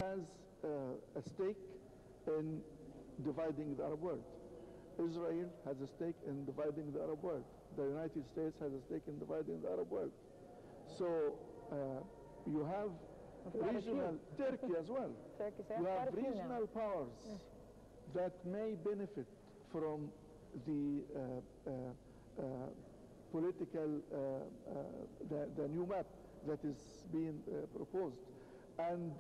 has a stake in dividing the Arab world. Israel has a stake in dividing the Arab world. The United States has a stake in dividing the Arab world. So you have regional, Turkey as well. You have regional powers that may benefit from the political, the new map that is being proposed. And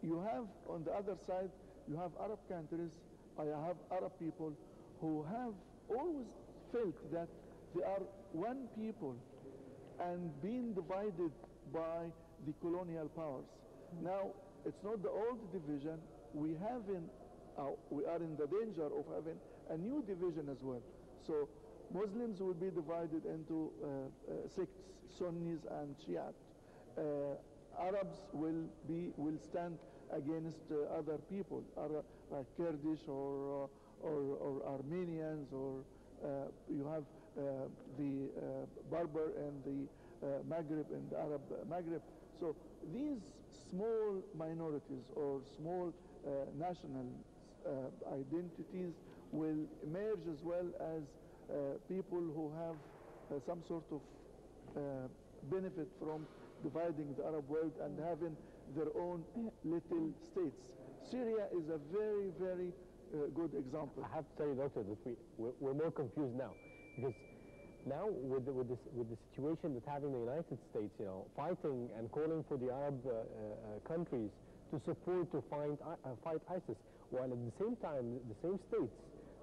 you have, on the other side, you have Arab countries, I have Arab people who have always felt that they are one people and being divided by the colonial powers. Now, it's not the old division. We are in the danger of having a new division as well. So Muslims will be divided into sects, Sunnis and Shiite. Arabs will stand against other people, like Kurdish or Armenians, or you have the Berber and the Maghreb and the Arab Maghreb. So these small minorities or small national identities will emerge, as well as people who have some sort of benefit from dividing the Arab world and having their own little states. Syria is a very, very good example. I have to tell you, Doctor, that we're more confused now, because now with the situation that having the United States, fighting and calling for the Arab countries to support to fight ISIS, while at the same time the same states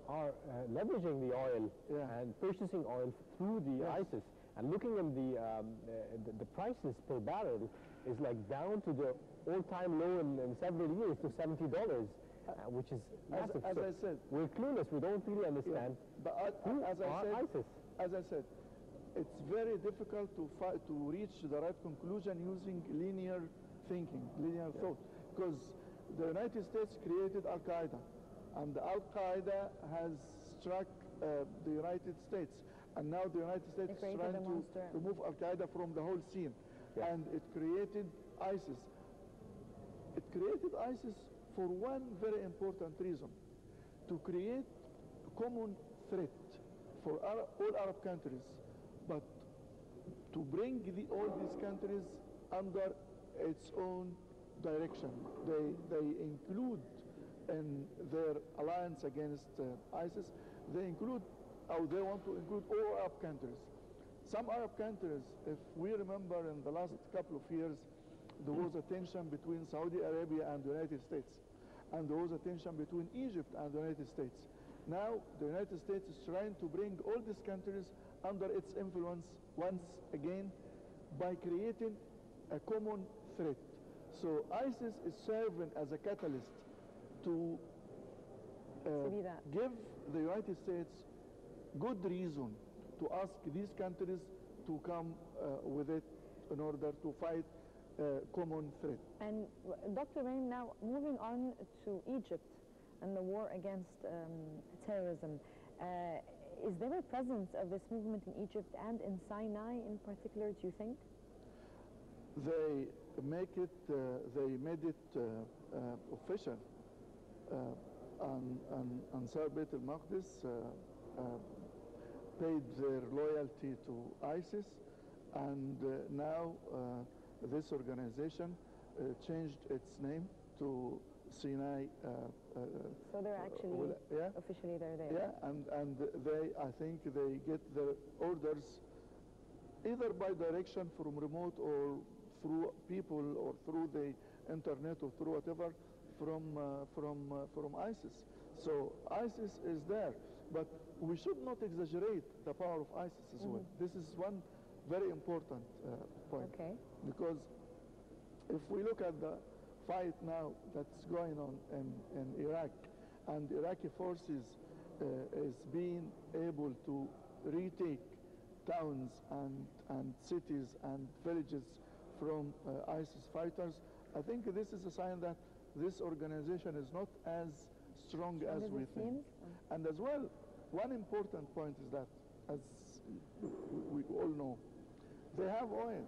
are leveraging the oil and purchasing oil through the ISIS. And looking at the prices per barrel is like down to the all-time low in several years, to $70, which is massive. As I said, we're clueless. We don't really understand who as are ISIS. As I said, it's very difficult to reach the right conclusion using linear thinking, linear thought, because the United States created Al-Qaeda, and Al-Qaeda has struck the United States. And now the United States is trying to remove Al-Qaeda from the whole scene. And it created ISIS. It created ISIS for one very important reason: to create a common threat for all Arab countries, but to bring all these countries under its own direction. They include in their alliance against ISIS, they want to include all Arab countries. Some Arab countries, if we remember in the last couple of years, there was a tension between Saudi Arabia and the United States. And there was a tension between Egypt and the United States. Now, the United States is trying to bring all these countries under its influence once again by creating a common threat. So ISIS is serving as a catalyst to give the United States good reason to ask these countries to come with it in order to fight common threat. And Dr. Rahim, now moving on to Egypt and the war against terrorism, is there a presence of this movement in Egypt and in Sinai in particular, do you think? They made it official. Ansar Beit al-Maqdis paid their loyalty to ISIS, and now this organization changed its name to Sinai. So they're actually officially they're there. Yeah, and I think they get their orders either by direction from remote or through people or through the internet or through whatever from ISIS. So ISIS is there, but we should not exaggerate the power of ISIS as well. This is one very important point. Okay. Because if we look at the fight now that's going on in Iraq, and Iraqi forces is being able to retake towns and cities and villages from ISIS fighters, I think this is a sign that this organization is not as strong as we think. And as well, one important point is that, as we all know, they have oil.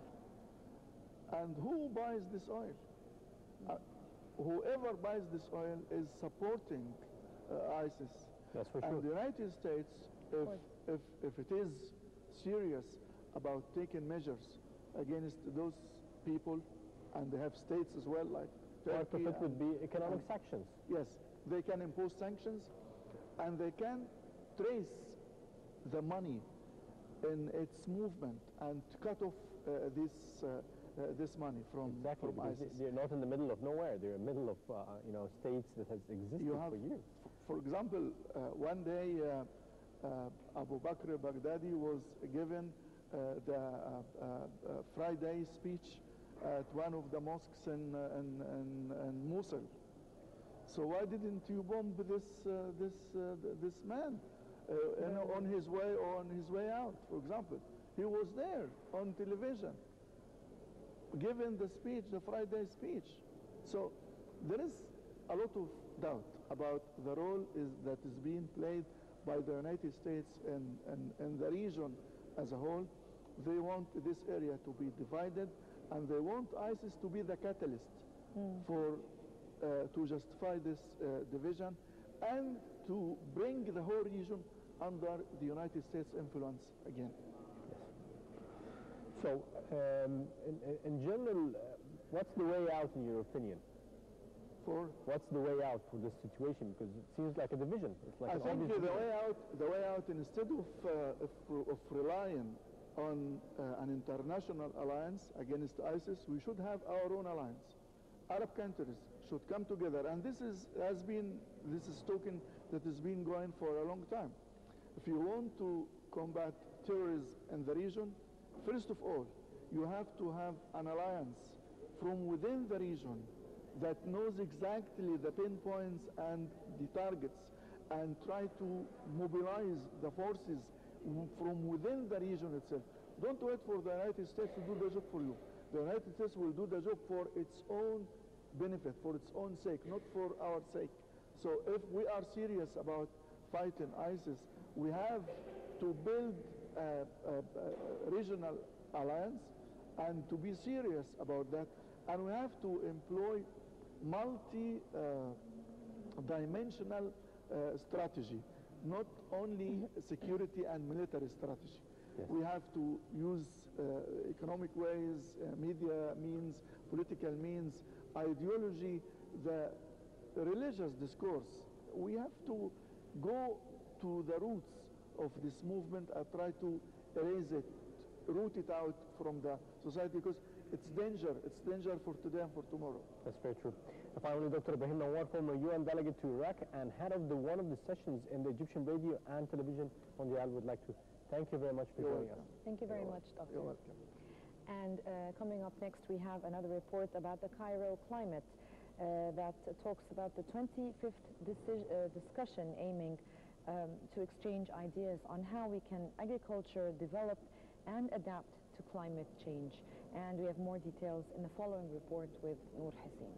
And who buys this oil? whoever buys this oil is supporting ISIS. That's for And sure. the United States, if it is serious about taking measures against those people, and they have states as well, like Part of Turkey. it would be economic sanctions. Yes, they can impose sanctions, and they can trace the money in its movement and cut off this money from Exactly, because ISIS. they're not in the middle of nowhere. They're in the middle of states that has existed You have, for years. for example, one day Abu Bakr Baghdadi was given the Friday speech at one of the mosques in Mosul. So why didn't you bomb this man on his way out? For example, he was there on television, giving the speech, the Friday speech. So there is a lot of doubt about the role that is being played by the United States in the region as a whole. They want this area to be divided, and they want ISIS to be the catalyst to justify this division and to bring the whole region under the United States influence again. So, in general, what's the way out in your opinion? What's the way out for this situation? Because it seems like a division. It's like I think the way out, instead of relying on an international alliance against ISIS, we should have our own alliance. Arab countries should come together, and this is talking that has been going for a long time. If you want to combat terrorism in the region, first of all, you have to have an alliance from within the region that knows exactly the pinpoints and the targets, and try to mobilize the forces from within the region itself. Don't wait for the United States to do the job for you. The United States will do the job for its own benefit, for its own sake, not for our sake. So if we are serious about fighting ISIS, we have to build a regional alliance and to be serious about that. And we have to employ multi-dimensional strategy, not only security and military strategy. Yes. We have to use economic ways, media means, political means, ideology, the religious discourse. We have to go to the roots of this movement and try to erase it, root it out from the society, because it's danger. It's danger for today and for tomorrow. That's very true. Finally, Dr. Ibrahim Nawar, former UN delegate to Iraq and head of one of the sessions in the Egyptian radio and television on the Isle, would like to thank you very much for joining us. Thank you very much, Doctor. You're welcome. And coming up next, we have another report about the Cairo climate that talks about the 25th discussion aiming to exchange ideas on how we can agriculture, develop, and adapt to climate change. And we have more details in the following report with Noor Hussein.